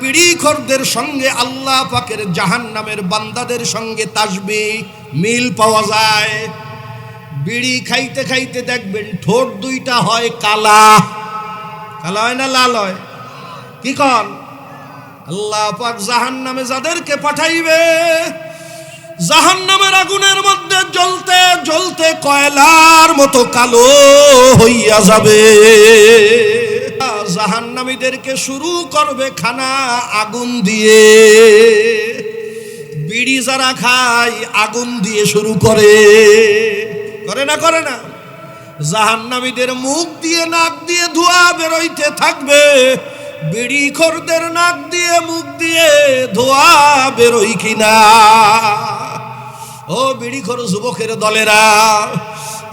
বিড়িখোরদের সঙ্গে আল্লাহ পাকের জাহান্নামের বান্দাদের সঙ্গে তাসবিহ মিল পাওয়া যায়। বিড়ি খাইতে খাইতে দেখবেন ঠোঁট দুইটা হয় কালা। কালা হয় না লাল হয়? কি কন? আল্লাহ পাক জাহান্নামে যাদেরকে পাঠাইবে, জাহান্নামের আগুনের মধ্যে জ্বলতে জ্বলতে কয়লার মতো কালো হইয়া যাবে। জাহান্নামীদেরকে শুরু করবে খানা আগুন দিয়ে। বিড়ি যারা খায় আগুন দিয়ে শুরু করে, করে না? করে না? জাহান্নামীদের মুখ দিয়ে নাক দিয়ে ধোঁয়া বেরোইতে থাকবে, বিড়িখোরদের নাক দিয়ে মুখ দিয়ে ধোঁয়া বেরোই কিনা? ও বিড়িখোর যুবকের দলেরা,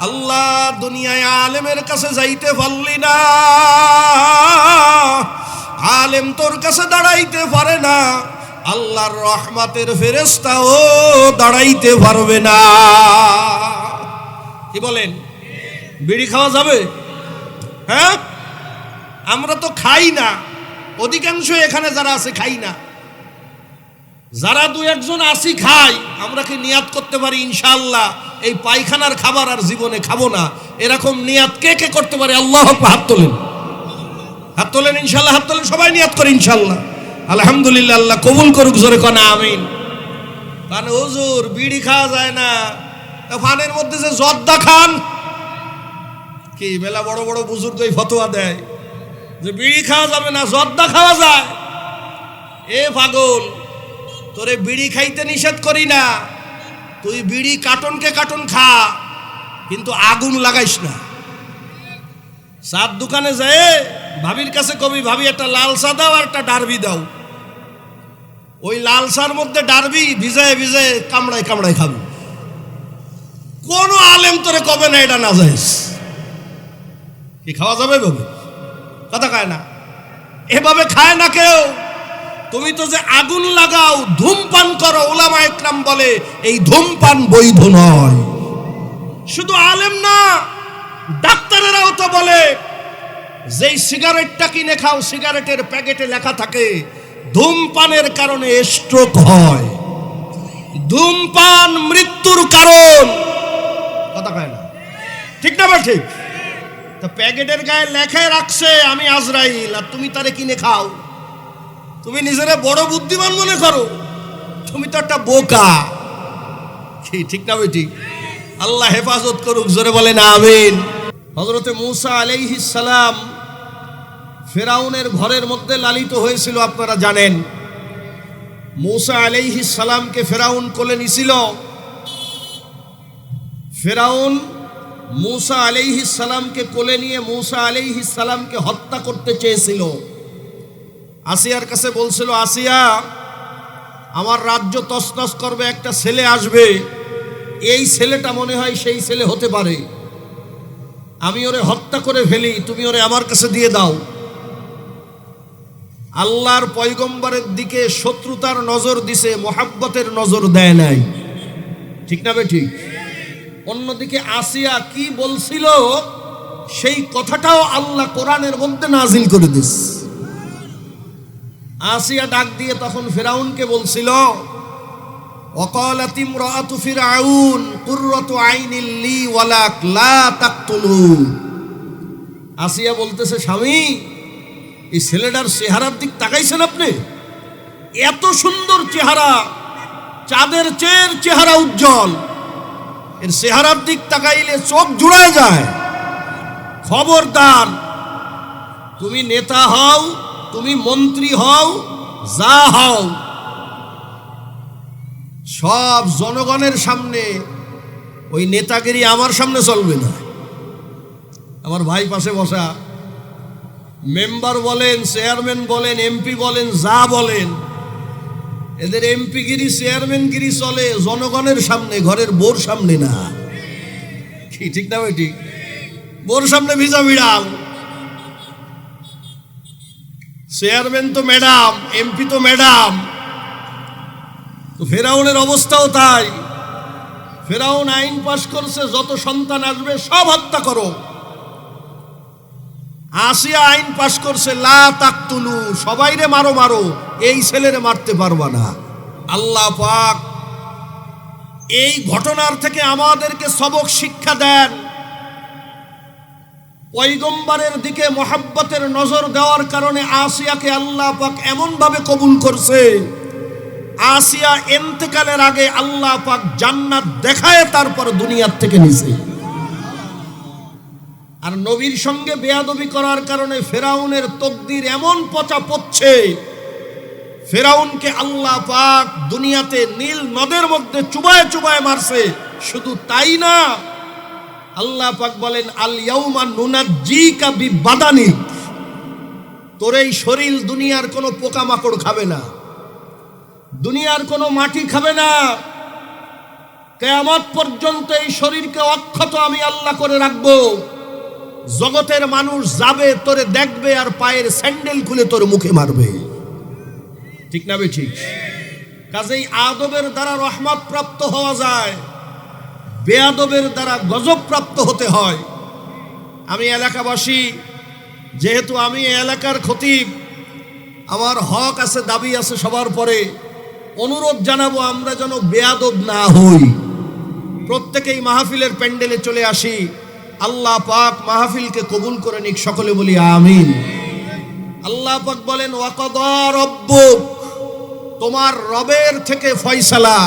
আল্লাহ দুনিয়ায় আলেমের কাছে যাইতে পারলি না, আলেম তোর কাছে দাঁড়াইতে পারে না, আল্লাহর রহমতের ফেরেশতাও দাঁড়াইতে পারবে না। কি বলেন? বিড়ি খাওয়া যাবে? হ্যাঁ, আমরা তো খাই না, অধিকাংশ এখানে যারা আছে খাই না। যারা দু একজন আসি খাই, আমরা কি নিয়াত করতে পারি ইনশাআল্লাহ এই পায়খানার খাবার আর জীবনে খাবো না? এরকম নিয়াত কে কে করতে পারে? আল্লাহ হাত তোলেন, হাত তোলেন ইনশাআল্লাহ, হাত তোলেন, সবাই নিয়াত করে ইনশাআল্লাহ। আলহামদুলিল্লাহ, আল্লাহ কবুল করুক, জোরে কোন আমিন। কারণ হুজুর বিড়ি খাওয়া যায় না, পানের মধ্যে যে জর্দা খান, কি মেলা বড় বড় বুজুর্গ ফতোয়া দেয় যে বিড়ি খাওয়া যাবে না, জর্দা খাওয়া যায়। এ পাগল, তোরে বিড়ি খাইতে নিষেধ করি না, তুই বিড়ি কার্টনকে কার্টন খা, কিন্তু আগুন লাগাইস না। চার দোকানে যায় ভাবির কাছে কবি, ভাবি একটা লাল চা দাও আর একটা ডারবি দাও। ওই লাল চার মধ্যে ডারবি ভিজায় ভিজায় কামড়ায় কামড়ায় খাবি। কোন আলেম তোরে কবে না এটা না যাইস। কি খাওয়া যাবে? ভাবে কথা খায় না, এভাবে খায় না কেউ। তুমি তো যে আগুন লাগাও, ধূমপান করো, উলামা ইকরাম বলে এই ধূমপান বৈধ নয়। শুধু আলেম না, ডাক্তারেরাও তো বলে যেই সিগারেটটা কিনে খাও, সিগারেটের প্যাকেটে লেখা থাকে ধূমপানের কারণে স্ট্রোক হয়, ধূমপান মৃত্যুর কারণ। কথা কয় না, ঠিক না? ঠিক। তো প্যাকেটের গায়ে লেখায় রাখছে আমি আজরাইল, আর তুমি তারে কিনে খাও। তুমি নিজেরা বড় বুদ্ধিমান মনে করো, তুমি তো একটা বোকা। ঠিক না বেটি? আল্লাহ হেফাজত করুক, জোরে বলেন আমিন। হযরতে মূসা আলাইহিস সালাম ফেরাউনের ঘরের মধ্যে লালিত হয়েছিল, আপনারা জানেন। মূসা আলাইহিস সালামকে ফেরাউন কোলে নিছিল। ফেরাউন মূসা আলাইহিস সালামকে কোলে নিয়ে মূসা আলাইহিস সালামকে হত্যা করতে চেয়েছিল। আসিয়ার কাছে বলছিল, আসিয়া আমার রাজ্য তছনছ করবে, একটা ছেলে আসবে, এই ছেলেটা মনে হয় সেই ছেলে হতে পারে, আমি ওরে হত্যা করে ফেলি, তুমি ওরে আমার কাছে দিয়ে দাও। আল্লাহর পয়গম্বরের দিকে শত্রুতার নজর দিছে, মোহাব্বতের নজর দেয় নাই। ঠিক না বে ঠিক? অন্যদিকে আসিয়া কি বলছিল সেই কথাটাও আল্লাহ কোরআনের মধ্যে নাজিল করে দিস। আসিয়া ডাক দিয়ে তখন ফিরাউনকে বলছিল, ওয়াকালাত ইমরাতু ফিরআউন কুররাতু আইনিল লি ওয়ালাক লা তাকতুলু। আসিয়া বলতেছে, স্বামী এই ছেলেটার চেহারার দিক তাকাইছেন আপনি? এত সুন্দর চেহারা, চাঁদের চেয়ে চেহারা উজ্জ্বল, এর চেহারার দিক তাকাইলে চোখ জুড়ায় যায়। খবরদার, তুমি নেতা হও, তুমি মন্ত্রী হও, যা হও, সব জনগণের সামনে ওই নেতাগিরি আমার সামনে চলবে না। আমার ভাই পাশে বসা, মেম্বার বলেন, চেয়ারম্যান বলেন, এমপি বলেন, যা বলেন, এদের এমপিগিরি চেয়ারম্যানগিরি চলে জনগণের সামনে, ঘরের বোর সামনে না। কি ঠিক না ভাই? ঠিক। বোর সামনে ভিজা বিড়াল। চেয়ারম্যান তো ম্যাডাম, এমপি তো ম্যাডাম। তো ফেরাউনের অবস্থাও তাই। ফেরাউন আইন পাশ করছে, যত সন্তান আসবে সব হত্যা করো। আসিয়া আইন পাশ করছে, লা তাকতুলু, সবাইরে মারো মারো, এই ছেলেরে মারতে পারবা না। আল্লাহ পাক এই ঘটনার থেকে আমাদেরকে সবক শিক্ষা দেন। পয়গম্বরের দিকে মোহাব্বতের নজর দেওয়ার কারণে আসিয়াকে আল্লাহ পাক এমন ভাবে কবুল করছে, আসিয়া ইন্তেকালের আগে আল্লাহ পাক জান্নাত দেখায় তারপর দুনিয়ার থেকে নিছে। আর নবীর সঙ্গে বেয়াদবি করার কারণে ফেরাউনের তকদির এমন পচা পড়ছে, ফেরাউনকে আল্লাহ পাক দুনিয়াতে নীল নদের মধ্যে চুবায় চুবায় মারছে। শুধু তাই না, আল্লাহ পাক বলেন, আল ইয়াউমা নুনাজ্জিকা বিবাদানিক, তোর এই শরীর দুনিয়ার কোনো পোকামাকড় খাবে না, দুনিয়ার কোনো মাটি খাবে না, কিয়ামত পর্যন্ত এই শরীরকে অক্ষত আমি আল্লাহ করে রাখবো। জগতের মানুষ যাবে, তোরে দেখবে আর পায়ের স্যান্ডেল খুলে তোর মুখে মারবে। ঠিক না বে ঠিক? কাজেই আদবের দ্বারা রহমত প্রাপ্ত হওয়া যায়, বেয়াদবের দ্বারা গজব প্রাপ্ত হতে হয়। আমি এলাকাবাসী, যেহেতু আমি এলাকার খতিব, আমার হক আছে, দাবি আছে সবার পরে, অনুরোধ জানাবো আমরা যেন বেয়াদব না হই। প্রত্যেকেই মাহফিলের প্যান্ডেলে চলে আসি। আল্লাহ পাক মাহফিলকে কবুল করে নিক, সকলে বলি আমিন। আল্লাহ পাক বলেন, ওয়াকাদা রব্বুক, তোমার রবের থেকে ফয়সালা,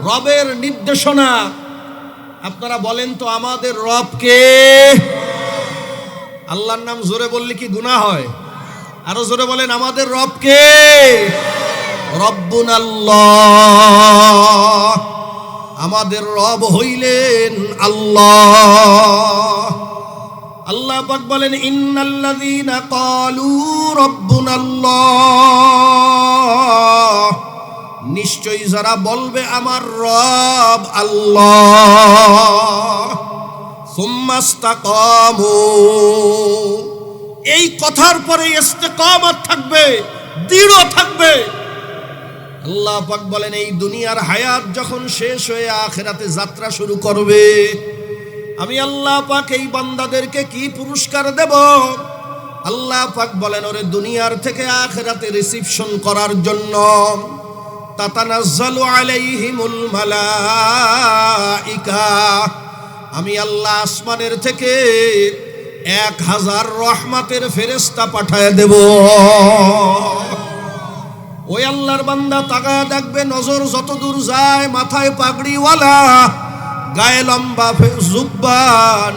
রবের নির্দেশনা। আপনারা বলেন তো আমাদের রব কে? আল্লাহর নাম জোরে বললে কি গুনাহ হয়? আরো জোরে বলেন, আমাদের রব কে? রব্বুনাল্লাহ, আমাদের রব হইলেন আল্লাহ। আল্লাহ পাক বলেন, ইন্নাল্লাযীনা ক্বালু রব্বুনাল্লাহ, নিশ্চয়ই যারা বলবে আমার রব আল্লাহ, সুম্মাস্তাকামু, এই কথার পরে ইস্তেকামত থাকবে, দৃঢ় থাকবে। আল্লাহ পাক বলেন, এই দুনিয়ার হায়াত যখন শেষ হয়ে আখিরাতে যাত্রা শুরু করবে, আমি আল্লাহ পাক এই বান্দাদেরকে কি পুরস্কার দেব? আল্লাহ পাক বলেন, ওরে দুনিয়ার থেকে আখিরাতে রিসিপশন করার জন্য তাতানাজ্জালু আলাইহিমুল মালাইকা, আমি আল্লাহ আসমানের থেকে 1000 রহমতের ফেরেশতা পাঠায় দেব। ওই আল্লাহর বান্দা তাকায় দেখবে, নজর যত দূর যায়, মাথায় পাগড়িওয়ালা, গায়ে লম্বা জুব্বা,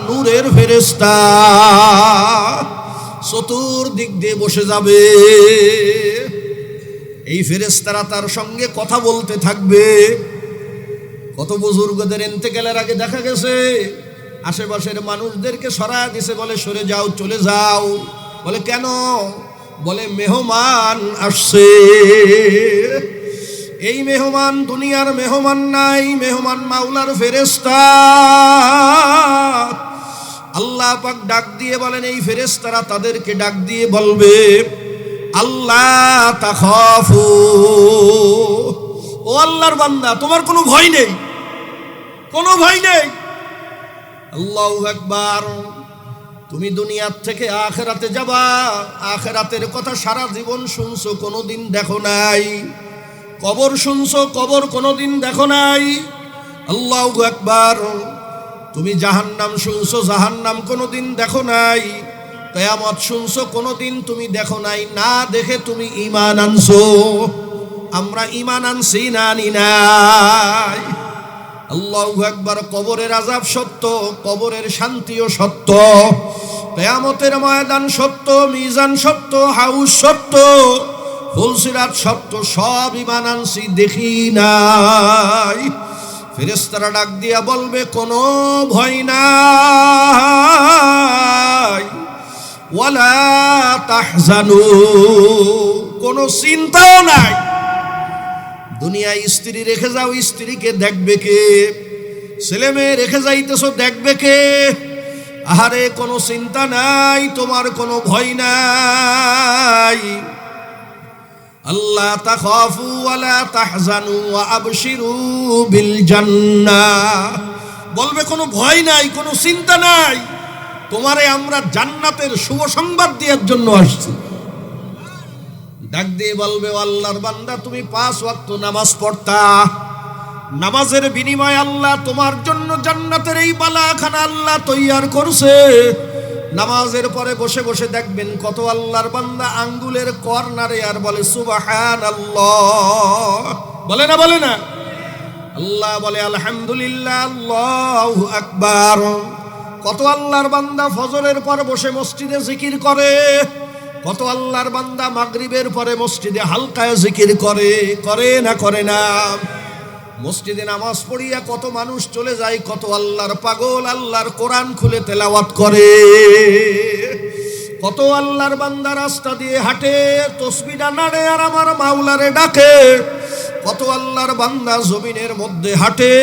নূরের ফেরেশতা চতুর্দিক দিয়ে বসে যাবে। এই ফেরেশতারা তার সঙ্গে কথা বলতে থাকবে। কত বুজুর্গদের ইন্তেকালের আগে দেখা গেছে আশেপাশের মানুষদেরকে সরায় দিছে, বলে সরে যাও, চলে যাও। বলে কেন? বলে মেহমান আসছে। এই মেহমান দুনিয়ার মেহমান নাই, মেহমান মাওলার ফেরেশতা। আল্লাহ পাক ডাক দিয়ে বলেন, এই ফেরেশতারা তাদেরকে ডাক দিয়ে বলবে, আল্লাহ তাখাফু, ও আল্লাহর বান্দা, তোমার কোনো ভয় নেই, কোনো ভয় নেই। আল্লাহু আকবার। তুমি দুনিয়ার থেকে আখিরাতে যাবা, আখিরাতের কথা সারা জীবন শুনছো, কোনোদিন দেখো নাই। কবর শুনছো, কবর কোনোদিন দেখো নাই। আল্লাহু আকবার। তুমি জাহান্নাম শুনছো, জাহান্নাম কোনোদিন দেখো নাই। কিয়ামত শুনছো, কোনোদিন তুমি দেখো নাই। না দেখে তুমি ঈমান আনছো। আমরা ঈমান আনছি না আনি নাই? আল্লাহু আকবার। কবরের আযাব সত্য, কবরের শান্তিও সত্য, কিয়ামতের ময়দান সত্য, মিজান সত্য, হাউস সত্য, ফুলসিরাত সত্য, সব ঈমান আনছি, দেখি নাই। ফেরেশতারা ডাক দিয়া বলবে, কোনো ভয় নাই, ওয়ালা তাহজানু, কোনো চিন্তাও নাই। দুনিয়ায় স্ত্রী রেখে যাও, স্ত্রীকে দেখবে কে? ছেলে মেয়ে রেখে যাইতেছো, দেখবে কে? আহারে কোনো চিন্তা নাই, তোমার কোনো ভয় নাই। আল্লাহ তাখাফু ওয়ালা তাহজানু ওয়া আবশিরু বিল জান্নাহ, বলবে কোনো ভয় নাই, কোনো চিন্তা নাই, তোমারে আমরা জান্নাতের শুভ সংবাদ দেওয়ার জন্য আসছি। ডাক দিয়ে বলবে, আল্লাহর বান্দা তুমি 5 ওয়াক্ত নামাজ পড়তা, নামাজের বিনিময়ে আল্লাহ তোমার জন্য জান্নাতের এই বালাখানা আল্লাহ তৈয়ার করছে। নামাজের পরে বসে বসে দেখবেন কত আল্লাহর বান্দা আঙ্গুলের কর্নারে আর বলে সুবহানাল্লাহ, বলে না বলে না? আল্লাহ বলে আলহামদুলিল্লাহ, আল্লাহু আকবার। কত আল্লাহর বান্দা ফজরের পর বসে মসজিদে জিকির করে, কত আল্লাহর বান্দা মাগরিবের পরে মসজিদে হালকায় জিকির করে, করে না করে না? মসজিদে নামাজ পড়িয়া কত মানুষ চলে যায়, কত আল্লাহর পাগল আল্লাহর কোরআন খুলে তেলাওয়াত করে, কত আল্লাহর বান্দা রাস্তা দিয়ে হাঁটে তসবিহটা নাড়ে আর আমার মাওলারে ডাকে, কত আল্লাহর বান্দা জমিনের মধ্যে হাঁটে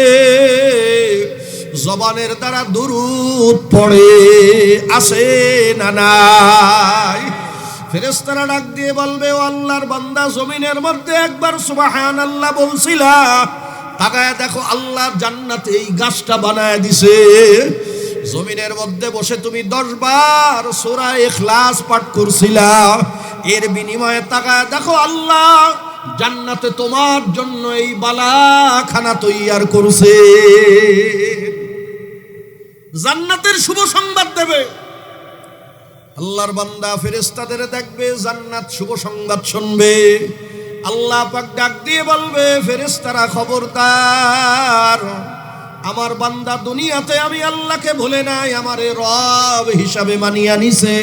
জবানের দ্বারা দুরূদ পড়ে, আসে না নাই? ফেরেশতারা ডাক দিয়ে বলবে, ও আল্লাহর বান্দা জমিনের মধ্যে একবার সুবহানাল্লাহ বলছিলা, তাকায় দেখো আল্লাহ জান্নাতে এই গাছটা বানায় দিছে। জমিনের মধ্যে বসে তুমি 10 বার সূরা ইখলাস পাঠ করছিলা, এর বিনিময়ে তাকায় দেখো আল্লাহ জান্নাতে তোমার জন্য এই বালাখানা তৈয়ার করছে। জান্নাতের শুভ সংবাদ দেবে। আল্লাহর বান্দা ফেরেশতাদের দেখবে, জান্নাত শুভ সংবাদ শুনবে। আল্লাহ পাক ডাক দিয়ে বলবে, ফেরেশতারা খবরদার, আমার বান্দা দুনিয়াতে আমি আল্লাহকে ভুলে নাই, আমারে রব হিসাবে মানিয়া নিছে।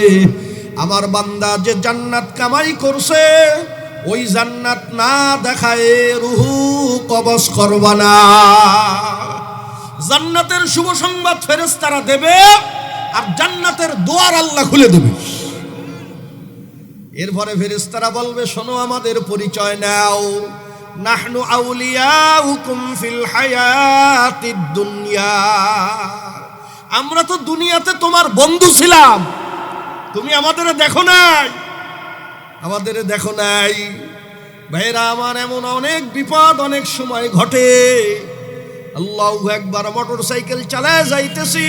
আমার বান্দা যে জান্নাত কামাই করছে, ওই জান্নাত না দেখায় রুহু কবজ করবা না। জান্নাতের শুভ সংবাদ ফেরেশতারা দেবে, আর জান্নাতের দুয়ার আল্লাহ খুলে দেবে। এরপরে ফেরেশতারা বলবে, শোনো আমাদের পরিচয় নাও। নাহনু আউলিয়াউকুম ফিল হায়াতিদ দুনিয়া, আমরা তো দুনিয়াতে তোমার বন্ধু ছিলাম, তুমি আমাদের দেখো নাই, আমাদের দেখো নাই। ভাইরা আমার, এমন অনেক বিপদ অনেক সময় ঘটে। আল্লাহু আকবার, মোটরসাইকেল চালায় যাইতেছি,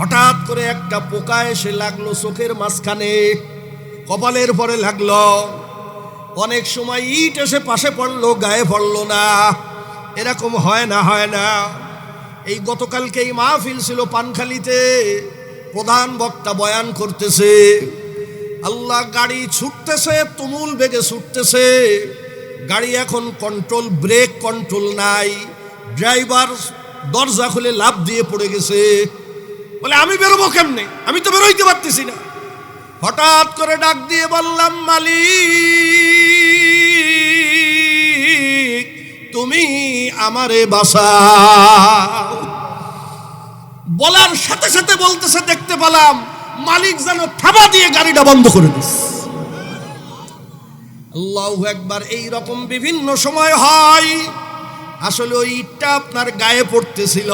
হঠাৎ করে একটা পোকা এসে লাগলো চোখের মাঝখানে, কপালের পরে লাগলো। অনেক সময় ইট এসে পাশে পড়লো, গায়ে পড়লো না। এরকম হয় না, হয় না? এই গতকালকে এই মাহফিল ছিল পানখালিতে, প্রধান বক্তা বয়ান করতেছে, আল্লাহ গাড়ি ছুটতেছে, তুমুল বেগে ছুটতেছে, গাড়ি এখন কন্ট্রোল, ব্রেক কন্ট্রোল নাই, ড্রাইভার দরজা খুলে লাফ দিয়ে পড়ে গেছে। বলে আমি বেরোবো কেমনে, আমি তো বেরোইতে পারতেছি না। হঠাৎ করে ডাক দিয়ে বললাম, মালিক তুমি আমারে বাঁচাও। বলার সাথে সাথে বলতেছে, দেখতে পেলাম মালিক যেন থাবা দিয়ে গাড়িটা বন্ধ করে দিচ্ছে। আল্লাহু আকবার। এই রকম বিভিন্ন সময় হয়। আসলে ওই ইটটা আপনার গায়ে পড়তেছিল,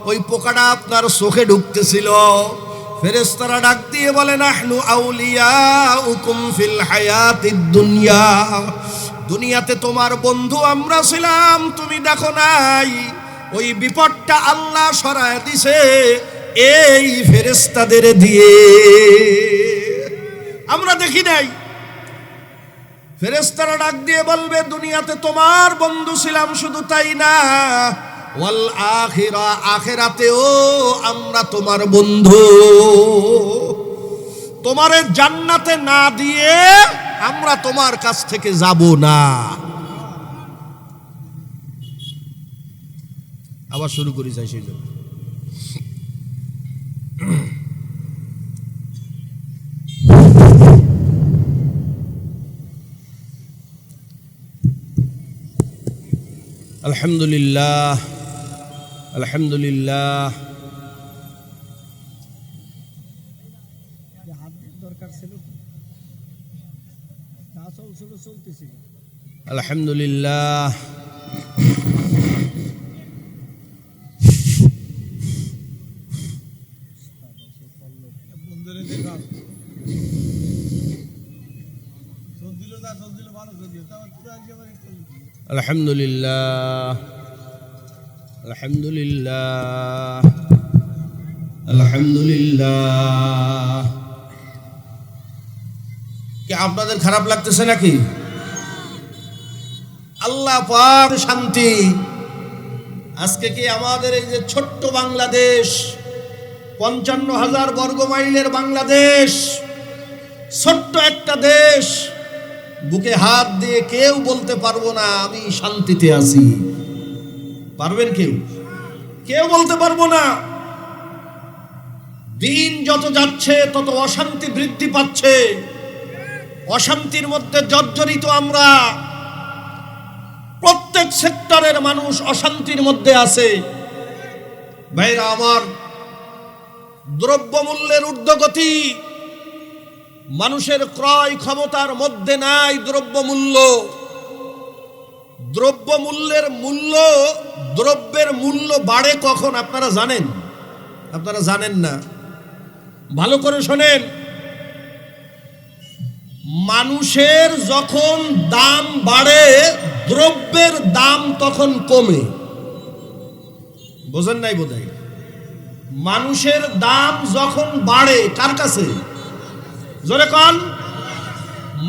ওই পোকাটা আপনার চোখে ঢুকতেছিল। ফেরেশতারা ডাক দিয়ে বলে, নাহনু আউলিয়াউকুম ফিল হায়াতিদ দুনিয়া, দুনিয়াতে তোমার বন্ধু আমরা ছিলাম, তুমি দেখো নাই। ওই বিপদটা আল্লাহ সরায় দিছে এই ফেরেশতাদের দিয়ে, আমরা দেখি নাই। ফেরেশতারা ডাক দিয়ে বলবে, দুনিয়াতে তোমার বন্ধু ছিলাম, শুধু তাই না, ওয়াল আখিরা, আখিরাতেও আমরা তোমার বন্ধু। তোমারে জান্নাতে না দিয়ে আমরা তোমার কাছ থেকে যাব না। আবার শুরু করি যাই সেই জন্য। আলহামদুলিল্লাহ, আলহামদুলিল্লাহ। আলহামদুলিল্লাহ, আলহামদুলিল্লাহ, আলহামদুলিল্লাহ, আলহামদুলিল্লাহ। কি আপনাদের খারাপ লাগতেছে নাকি? আল্লাহ পাক শান্তি। আজকে কি আমাদের এই যে ছোট্ট বাংলাদেশ, 55,000 বর্গ মাইলের বাংলাদেশ, ছোট্ট একটা দেশ, বুকে হাত দিয়ে কেউ বলতে পারবো না আমি শান্তিতে আছি? পারবেন কেউ? কেউ বলতে পারবো না। দিন যত যাচ্ছে তত অশান্তি বৃদ্ধি পাচ্ছে, অশান্তির মধ্যে জর্জরিত আমরা। প্রত্যেক সেক্টরের মানুষ অশান্তির মধ্যে আছে। ভাইরা আমার, দ্রব্যমূল্যের ঊর্ধ্বগতি, মানুষের ক্রয় ক্ষমতার মধ্যে নাই দ্রব্যমূল্য। দ্রব্যমূল্যের মূল্য, দ্রব্যের মূল্য বাড়ে কখন আপনারা জানেন? আপনারা জানেন না। ভালো করে শোনেন, মানুষের যখন দাম বাড়ে দ্রব্যের দাম তখন কমে। বোঝেন নাই বোধহয়? মানুষের দাম যখন বাড়ে কার কাছে? জোরে কোন?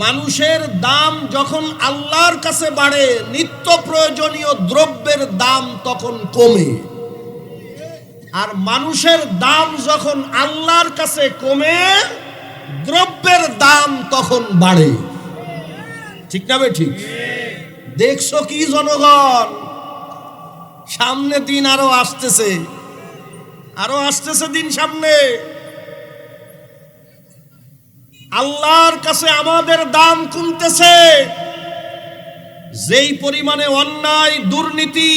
মানুষের দাম যখন আল্লাহর কাছে বাড়ে, নিত্য প্রয়োজনীয় দ্রব্যের দাম তখন কমে। আর মানুষের দাম যখন আল্লাহর কাছে কমে, দ্রব্যের দাম তখন বাড়ে। ঠিক না ঠিক? দেখছো কি জনগণ, সামনে দিন আরো আসতেছে, আরো আসতেছে দিন সামনে। আল্লাহর কাছে আমাদের দাম কমতেছে। যেই পরিমাণে অন্যায়, দুর্নীতি,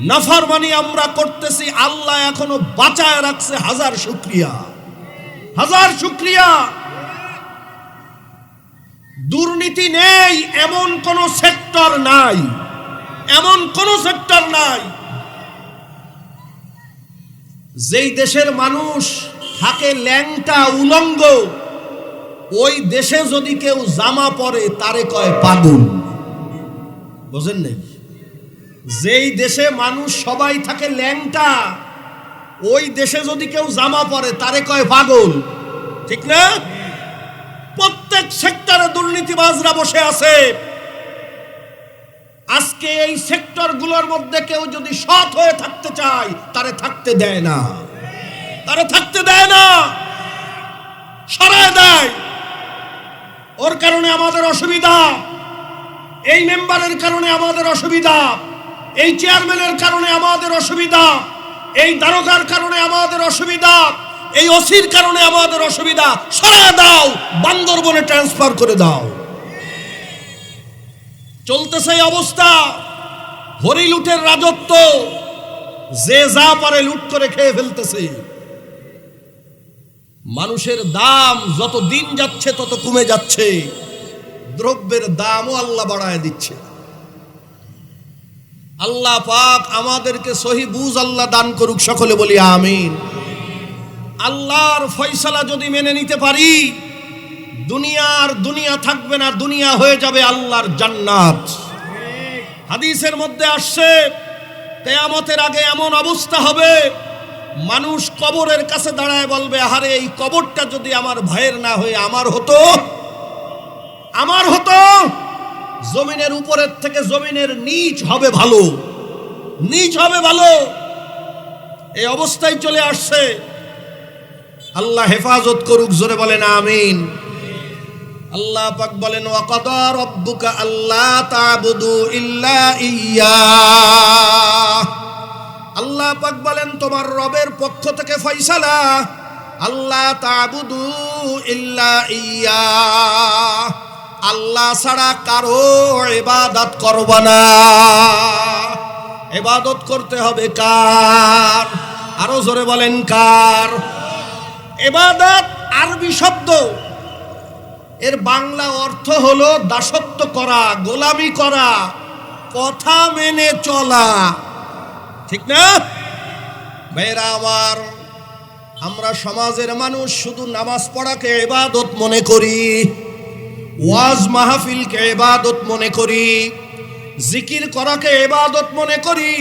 নাফরমানি আমরা করতেছি, আল্লাহ এখনো বাঁচায় রাখছে। হাজার শুকরিয়া, হাজার শুকরিয়া। দুর্নীতি নেই এমন কোন সেক্টর নাই, এমন কোন সেক্টর নাই। যেই দেশের মানুষ থাকে ল্যাংটা, উলঙ্গ, ওই দেশে যদি কেউ জামা পরে তারে কয় পাগল। বুঝেন নাই? যেই দেশে মানুষ সবাই থাকে ল্যাংটা, ওই দেশে যদি কেউ জামা পরে তারে কয় পাগল। ঠিক না? প্রত্যেক সেক্টরে দুর্নীতিবাজরা বসে আছে। আজকে এই সেক্টরগুলোর মধ্যে কেউ যদি সৎ হয়ে থাকতে চায়, তারে থাকতে দেয় না, তারে থাকতে দেয় না, সরায় দেয়। ওর কারণে আমাদের অসুবিধা, এই মেম্বারের কারণে আমাদের অসুবিধা, এই চেয়ারম্যানের কারণে আমাদের অসুবিধা, এই দারোগার কারণে আমাদের অসুবিধা, এই ওসির কারণে আমাদের অসুবিধা। সরায় দাও, বান্দরবনে ট্রান্সফার করে দাও। চলতেছে এই অবস্থা। হরি লুটের রাজত্ব, যে যা পারে লুট করে খেয়ে ফেলতেছে। মানুষের দাম যত দিন যাচ্ছে তত কমে যাচ্ছে, দ্রব্যের দামও আল্লাহ বাড়ায় দিচ্ছে। আল্লাহ পাক আমাদেরকে সহি বুঝ আল্লাহ দান করুক, সকলে বলি আমিন। আল্লাহর ফয়সালা যদি মেনে নিতে পারি, দুনিয়ার দুনিয়া থাকবে না, দুনিয়া হয়ে যাবে আল্লাহর জান্নাত। হাদিসের মধ্যে আসছে, কিয়ামতের আগে এমন অবস্থা হবে, মানুষ কবরের কাছে দাঁড়ায় বলবে, আরে এই কবরটা যদি আমার ভাইয়ের না হয়ে আমার হতো, আমার হতো। জমিনের উপরের থেকে জমিনের নিচ হবে ভালো, নিচ হবে ভালো। এই অবস্থায় চলে আসছে। আল্লাহ হেফাজত করুক, জোরে বলেন আমিন। আল্লাহ পাক বলেন, ওয়া কাদা রাব্বুকা আল্লা তা'বুদু ইল্লা ইয়্যাহ। আল্লাহ পাক বলেন, তোমার রবের পক্ষ থেকে ফয়সালা, আল্লা তা'বুদু ইল্লা ইয়্যাহ, আল্লাহ ছাড়া কারো ইবাদত করবা না। ইবাদত করতে হবে কার? আরো জোরে বলেন কার? ইবাদত আরবি শব্দ, এর বাংলা অর্থ হলো দাসত্ব করা, গোলামি করা, কথা মেনে চলা। ঠিক না ভাইরা আমার? আমরা সমাজের মানুষ শুধু নামাজ পড়াকে ইবাদত মনে করি, ওয়াজ মাহফিলকে ইবাদত মনে করি, জিকির করাকে ইবাদত মনে করি,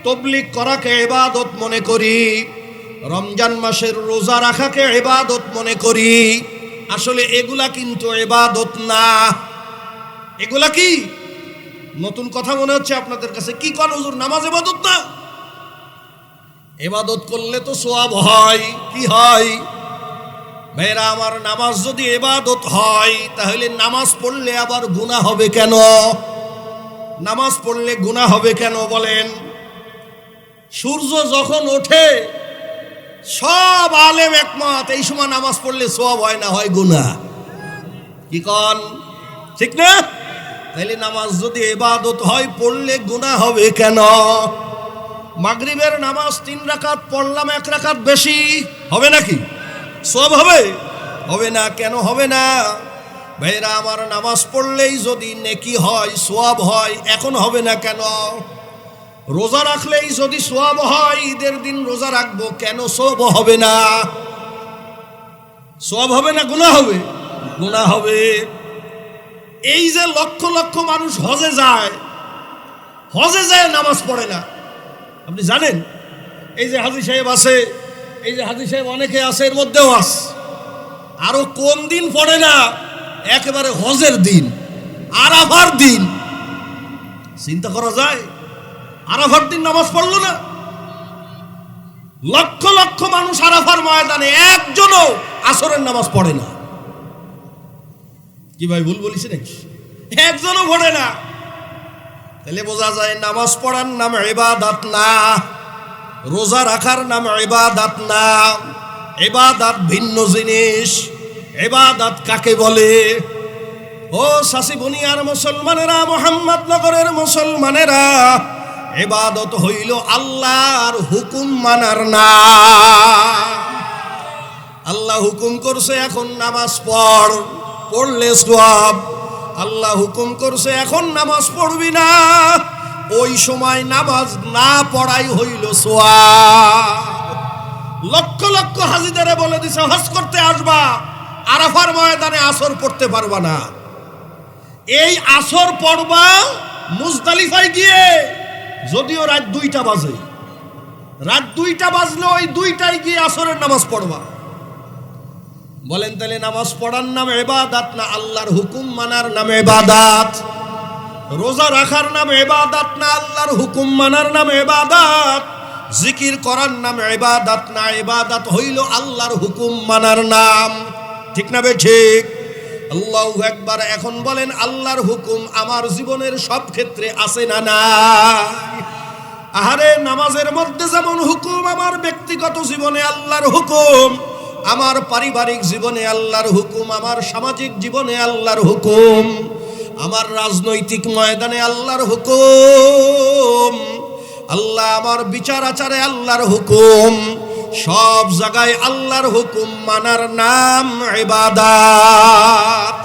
তাবলীগ করাকে ইবাদত মনে করি। রমজান মাসের রোজা রাখাকে ইবাদত মনে করি, আসলে এগুলা কিন্তু ইবাদত না। এগুলা কি নতুন কথা মনে হচ্ছে আপনাদের কাছে? কি কোন হুজুর, নামাজ ইবাদত না? ইবাদত করলে তো সওয়াব হয়। কি হয় ভাইরা আমার? নামাজ যদি ইবাদত হয় তাহলে নামাজ পড়লে আবার গুনাহ হবে কেন? নামাজ পড়লে গুনাহ হবে কেন বলেন? সূর্য যখন ওঠে সব আলেম একমত এই সময় নামাজ পড়লে সওয়াব হয় না, হয় গুনাহ। কি কন? ঠিক না? তাহলে নামাজ যদি ইবাদত হয় পড়লে গুনাহ হবে কেন? মাগরিবের নামাজ 3 রাকাত পড়লাম, 1 রাকাত বেশি, হবে নাকি? সওয়াব হবে? হবে না। কেন হবে না ভাইরা আমার? নামাজ পড়লেই যদি নেকি হয়, সওয়াব হয়, এখন হবে না কেন? রোজা রাখলেই যদি সওয়াব হয়, ঈদের দিন রোজা রাখবো, কেন সওয়াব হবে না? সওয়াব হবে না, গুনাহ হবে? গুনাহ হবে। এই যে লক্ষ লক্ষ মানুষ হজে যায়, হজে যায় নামাজ পড়ে না, আপনি জানেন? এই যে হাজী সাহেব আছে, এই যে হাজী সাহেব অনেকে আছে, এর মধ্যেও আছে। আরো কোন দিন পড়ে না? একেবারে হজের দিন, আরাফার দিন। চিন্তা করা যায়? আরাফার দিন নামাজ পড়লো না। লক্ষ লক্ষ মানুষ আরাফার ময়দানে, একজনও আসরের নামাজ পড়ে না। কি ভাই ভুল বলিস নাকি? একজনও পড়ে না। তাহলে বোঝা যায় নামাজ পড়ার নাম ইবাদত না, রোজা রাখার নাম ইবাদত না। ইবাদত ভিন্ন জিনিস। ইবাদত কাকে বলে? ও শাসি বুনিয়ার মুসলমানেরা, মোহাম্মদ নগরের মুসলমানেরা, ইবাদত হইল আল্লাহর হুকুম মানার নাম। আল্লাহ হুকুম করছে এখন নামাজ পড়, পড়লে সওয়াব। আল্লাহ হুকুম করছে এখন নামাজ পড়বি না, ওই সময় নামাজ না পড়াই হইল সওয়াব। লক্ষ লক্ষ হাজিদারে বলে দিছে হজ করতে আসবা, আরাফার ময়দানে আসর পড়তে পারবা না। এই আসর পড়বা মুজদালিফায় গিয়ে, যদিও রাত 2টা বাজে, রাত 2টা বাজলে ওই 2টায় গিয়ে আসরের নামাজ পড়বা। বলেন তাহলে নামাজ পড়ার নাম ইবাদত না আল্লাহর হুকুম মানার নাম ইবাদত? রোজা রাখার নাম ইবাদত না আল্লাহর হুকুম মানার নাম ইবাদত? জিকির করার নাম ইবাদত না, ইবাদত হইল আল্লাহর হুকুম মানার নাম। ঠিক না বে ঠিক? আল্লাহু আকবার। এখন বলেন আল্লাহর হুকুম আমার জীবনের সব ক্ষেত্রে আছে না নাই? আহারে নামাজের মধ্যে যেমন হুকুম, আমার ব্যক্তিগত জীবনে আল্লাহর হুকুম, আমার পারিবারিক জীবনে আল্লাহর হুকুম, আমার সামাজিক জীবনে আল্লাহর হুকুম, আমার রাজনৈতিক ময়দানে আল্লাহর হুকুম, আল্লাহ আমার বিচার আচারে আল্লাহর হুকুম। সব জায়গায় আল্লাহর হুকুম মানার নাম ইবাদত।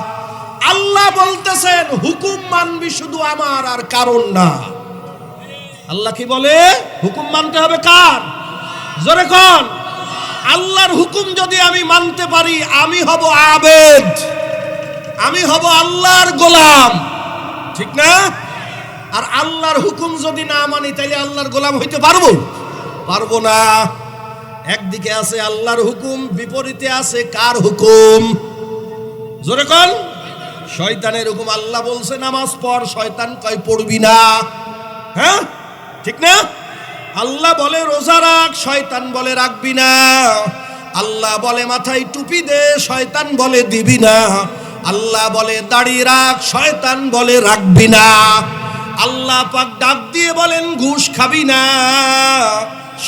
আল্লাহ বলতেছেন হুকুম মানবি শুধু আমার আর কারণ না। আল্লাহ কি বলে? হুকুম মানতে হবে কার? জোরে কোন? আল্লাহর হুকুম যদি আমি মানতে পারি, আমি হব আবেদ, আমি হব আল্লাহর গোলাম। ঠিক না? আর আল্লাহর হুকুম যদি না মানি তাহলে আল্লাহর গোলাম হইতে পারবো? পারবো না। একদিকে আছে আল্লাহর হুকুম, বিপরীতে আছে কার হুকুম? জোরে কোন? শয়তানের হুকুম। আল্লাহ বলছে নামাজ পড়, শয়তান কয় পড়বি না। হ্যাঁ ঠিক না? আল্লাহ বলে রোজা রাখ, শয়তান বলে রাখবি না। আল্লাহ বলে মাথায় টুপি দে, শয়তান বলে দিবি না। আল্লাহ বলে দাড়ি রাখ, শয়তান বলে রাখবি না। আল্লাহ পাক ডাক দিয়ে বলেন ঘুষ খাবি না,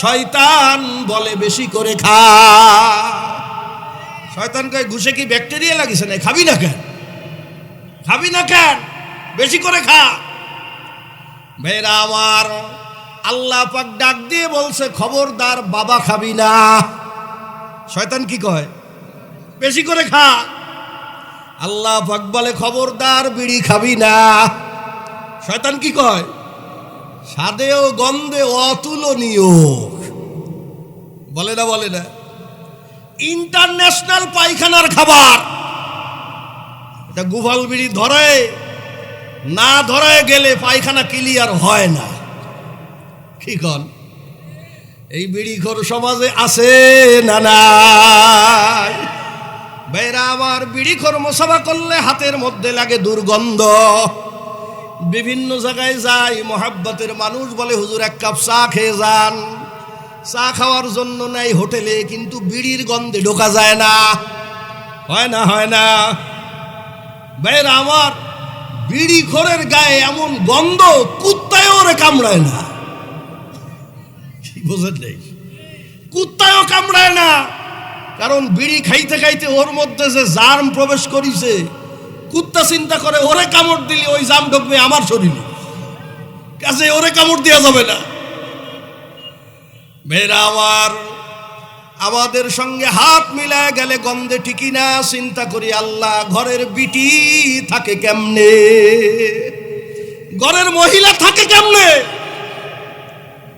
শয়তান বলে বেশি করে খা। শয়তান কয় ঘুষে কি ব্যাকটেরিয়া লাগিছে না, খাবি না কেন? খাবি না কেন? বেশি করে খা। মেয়েরা আমার, আল্লাহ পাক ডাক দিয়ে বলছে খবরদার বাবা খাবি না। শয়তান কি কয়? বেশি করে খা। আল্লাহ পাক বলে খবরদার বিড়ি খাবি না। শয়তান কি কয়? স্বাদে ও গন্ধে অতুলনীয়। বলে না? বলে না? ইন্টারন্যাশনাল পায়খানার খাবার। এটা গুভাল বিড়ি ধরে না, ধরে গেলে পায়খানা ক্লিয়ার হয় না। কি কন? এই বিড়িখোর সমাজে আছে না নাই? ভাইরা আমার, বিড়িখোর মোসাফা করলে হাতের মধ্যে লাগে দুর্গন্ধ। বিভিন্ন জায়গায় যাই, মোহাব্বতের মানুষ বলে হুজুর এক কাপ চা খেয়ে যান। চা খাওয়ার জন্য নাই হোটেলে, কিন্তু বিড়ির গন্ধে ঢোকা যায় না। হয় না? হয় না? ভাইরা আমার, বিড়িখোরের গায়ে এমন গন্ধ, কুত্তায় ওরে কামড়ায় না। বুঝেন নেই? কুত্তায়ও কামড়ায় না, কারণ বিড়ি খাইতে খাইতে ওর মধ্যে যে জার্ম প্রবেশ করিছে, কুত্তা চিন্তা করে ওরে কামড় দিলে ওই জাম ঢুকবে আমার শরীরে, কাজে ওরে কামড় দেওয়া যাবে না। মেয়েরা আমার, আমাদের সঙ্গে হাত মিলায় গেলে গন্ধে ঠিকই না। চিন্তা করি আল্লাহ, ঘরের বিটি থাকে কেমনে, ঘরের মহিলা থাকে কেমনে?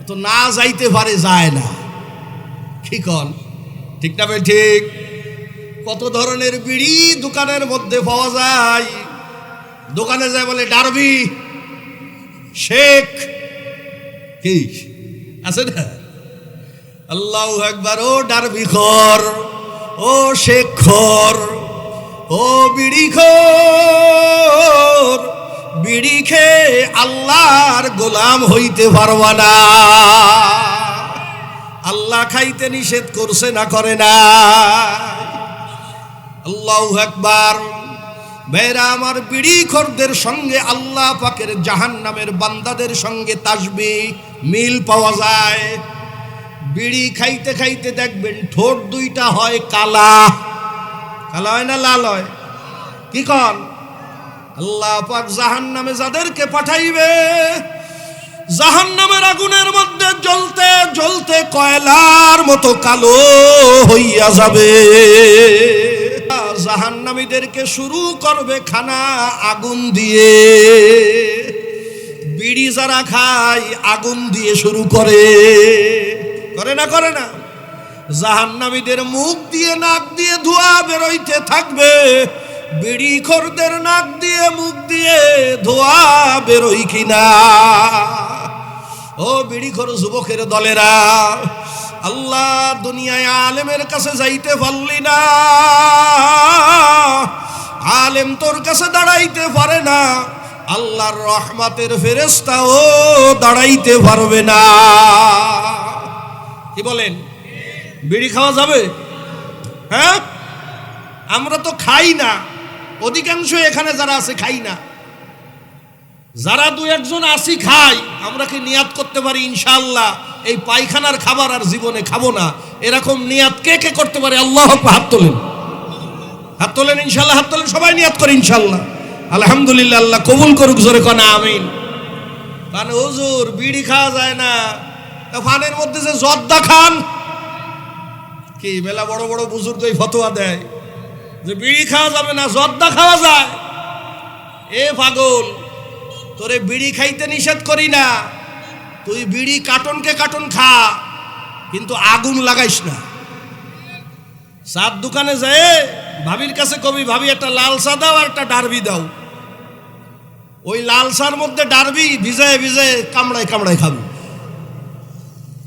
তো না যাইতে পারে, যায় না। ঠিক হন? ঠিক না ভাই? ঠিক। কত ধরনের বিড়ি দোকানের মধ্যে পাওয়া যায়। দোকানে যায় বলে ডারবি, শেখ, কি আছে না? আল্লাহু আকবার। ও ডারবি খোর, ও শেখ খোর, ও বিড়ি খোর, বিড়ি খেয়ে আল্লাহর গোলাম হইতে পারবা না। আল্লাহ খাইতে নিষেধ করছে না করে না? আল্লাহু আকবার। ভাইরা আমার, বিড়িখোরদের সঙ্গে আল্লাহ পাকের জাহান্নামের বান্দাদের সঙ্গে তাসবিহ মিল পাওয়া যায়। বিড়ি খাইতে খাইতে দেখবেন ঠোঁট দুইটা হয় কালা। কালা হয় না লাল হয়? কি কন? আল্লাহ পাক জাহান্নামে যাদেরকে পাঠাইবে, জাহান্নামের আগুনের মধ্যে জ্বলতে জ্বলতে কয়লার মতো কালো হইয়া যাবে। জাহান্নামীদেরকে শুরু করবে খানা আগুন দিয়ে। বিড়ি যারা খায় আগুন দিয়ে শুরু করে, করে না? করে না? জাহান্নামীদের মুখ দিয়ে নাক দিয়ে ধোঁয়া বেরোইতে থাকবে, বিড়িখোরদের নাক দিয়ে মুখ দিয়ে ধোঁয়া বেরোই কিনা? ও বিড়িখোর যুবকের দলেরা, আল্লাহ দুনিয়ায় আলেমের কাছে যাইতে পারলি না, আলেম তোর কাছে দাঁড়াইতে পারে না, আল্লাহর রহমতের ফেরেশতাও দাঁড়াইতে পারবে না। কি বলেন? বিড়ি খাওয়া যাবে? হ্যাঁ, আমরা তো খাই না, অধিকাংশ এখানে যারা আছে খাই না। যারা দু একজন আসি খাই, আমরা কি নিয়াত করতে পারি ইনশাআল্লাহ এই পায়খানার খাবার আর জীবনে খাবো না? এরকম নিয়াত কে কে করতে পারে? আল্লাহ হাত তোলেন, হাত তোলেন ইনশাআল্লাহ, হাত তোলেন, সবাই নিয়াত করে ইনশাআল্লাহ। আলহামদুলিল্লাহ, আল্লাহ কবুল করুক, জোরে কোন আমিন। কারণ হুজুর বিড়ি খাওয়া যায় না, ফানের মধ্যে যে জর্দা খান, কি মেলা বড় বড় বুজুর্গ ফতোয়া দেয় যে বিড়ি খাওয়া যাবে না, জর্দা খাওয়া যায়। এ পাগল, তোরে বিড়ি খাইতে নিষেধ করি না, তুই বিড়ি কার্টনকে কার্টন খা, কিন্তু আগুন লাগাইস না। চার দোকানে যায় ভাবির কাছে কবি, ভাবি একটা লাল চা দাও আর একটা ডারবি দাও। ওই লাল চার মধ্যে ডারবি ভিজায় ভিজায় কামড়াই কামড়াই খাবি।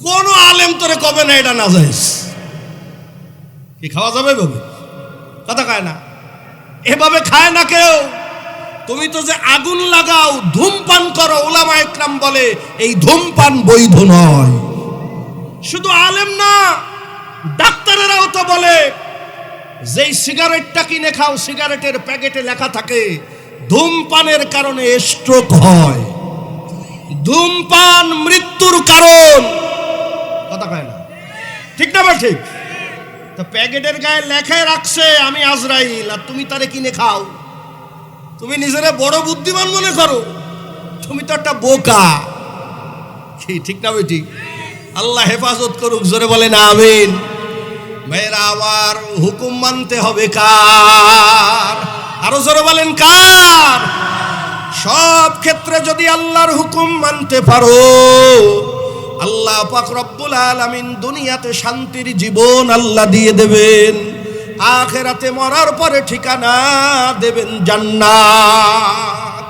কোন আলেম তোরে কবে না এটা না যাইস? কি খাওয়া যাবে? ভাবে কথা খায় না, এভাবে খায় না কেউ। তুমি তো যে আগুন লাগাও, ধূমপান করো, উলামা ইকরাম বলে এই ধূমপান বৈধ নয়। শুধু আলেম না, ডাক্তারেরাও তো বলে যেই সিগারেটটা কিনে খাও, সিগারেটের প্যাকেটে লেখা থাকে ধূমপানের কারণে স্ট্রোক হয়, ধূমপান মৃত্যুর কারণ। কথা কয় না, ঠিক না? বা ঠিক? তো প্যাকেটের গায়ে লেখায় রাখছে আমি আজরাইল, আর তুমি তারে কিনে খাও। তুমি নিজেরা বড় বুদ্ধিমান মনে করো, তুমি তো একটা বোকা। ঠিক না ভাই? ঠিক। আল্লাহ হেফাজত করুক, জোরে বলেন আমিন। ভাইরা আমার, হুকুম মানতে হবে কার? আরো জোরে বলেন কার? সব ক্ষেত্রে যদি আল্লাহর হুকুম মানতে পারো, আল্লাহ পাক রব্বুল আলামিন দুনিয়াতে শান্তির জীবন আল্লাহ দিয়ে দেবেন, আখিরাতে মরার পরে ঠিকানা দেবেন জান্নাত।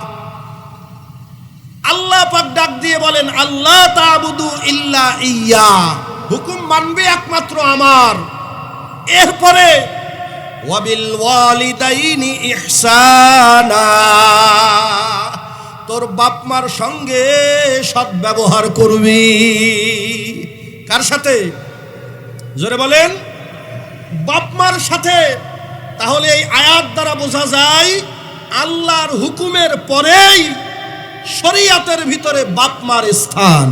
আল্লাহ পাক ডাক দিয়ে বলেন, আল্লাহ তা'বুদু ইল্লা ইয়্যা, হুকুম মানবে একমাত্র আমার। এরপরে ওয়াবিল ওয়ালিদাইনি ইহসানা, তোর বাপ মার সঙ্গে সদ্ব্যবহার করবি। কার সাথে? জোরে বলেন, বাপ মার সাথে। তাহলে এই আয়াত দ্বারা বোঝা যায় আল্লাহর হুকুমের পরেই শরীয়তের ভিতরে বাপ মার স্থান।